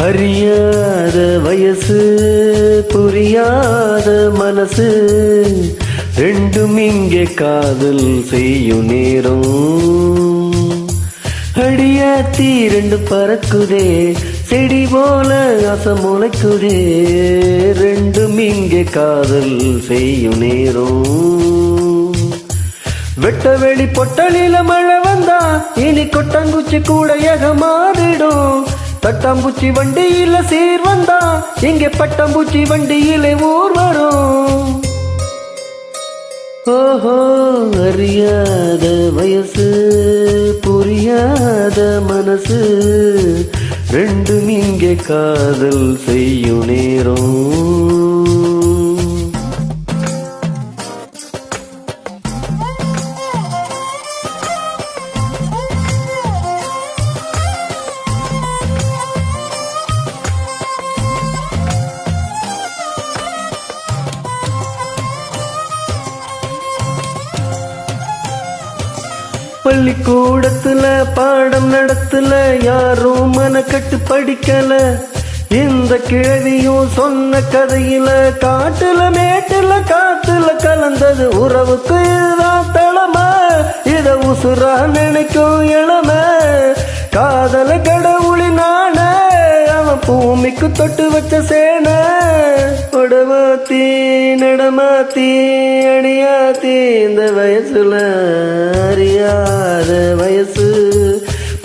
அறியாத வயசு புரியாத மனசு ரெண்டும் இங்கே காதல் செய்யும் நேரம். அடியாத்தி ரெண்டு பறக்குதே செடி போல ஆசை முளைக்குதே ரெண்டும் இங்கே காதல் செய்யும் நேரம். வெட்ட வெளி பொட்டலில மழை வந்தா இனி கொட்டாங்குச்சி கூட மாறிடும். தட்டாம்பூச்சி வண்டியில சீர் வந்தா இங்கே பட்டாம்பூச்சி வண்டியில ஊர் வரும். ஓஹோ அறியாத வயசு புரியாத மனசு ரெண்டும் இங்கே காதல் செய்யும் நேரம். பள்ளிக்கூடத்துல பாடம் நடத்துல யாரும் மனக்கட்டு படிக்கல. இந்த கிழவியும் சொன்ன கதையில காட்டுல மேட்டுல காத்துல கலந்தது உறவுக்கு இதுதான் தலைமை. இத உசுரா நினைக்கும் இளமை காதல கடவுளினான அவன் பூமிக்கு தொட்டு வச்ச சேன. உடமாத்தி நடமாத்தி அடியாத்தி இந்த வயசுல அறியாத வயசு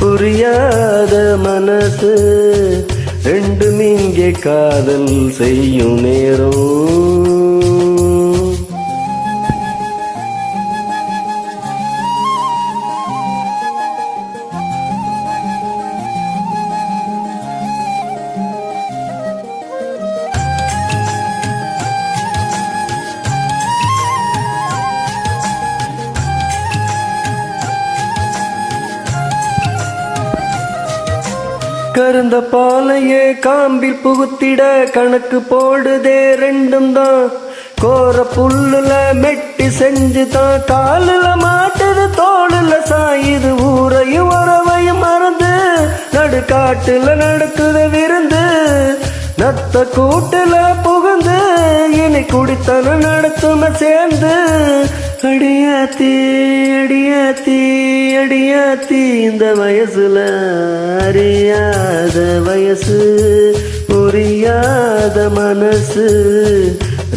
புரியாத மனசு ரெண்டும் இங்கே காதல் செய்யும் நேரம். கருந்த பாலையே காம்பில் புகுத்திட கணக்கு போடுதே ரெண்டும் தான். கோர புல்லுல மெட்டி செஞ்சுதான் காலுல மாட்டுது தோளுல சாயுது. ஊரையும் உறவையும் மறந்து நடுக்காட்டுல நடக்குது விருந்து. நத்த கூட்டுல புகுந்து இனி குடித்தன நடத்தும சேர்ந்து. அடியாத்தி அடியாத்தி அடியாத்தி இந்த வயசுல அறியாத வயசு புரியாத மனசு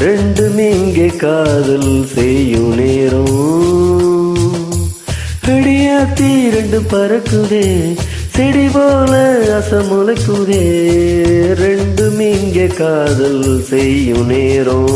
ரெண்டும் இங்கே காதல் செய்யும் நேரம். அடியாத்தி ரெண்டு பறக்குதே செடி போல ஆசை முளைக்குதே ரெண்டும் இங்கே காதல் செய்யும் நேரம்.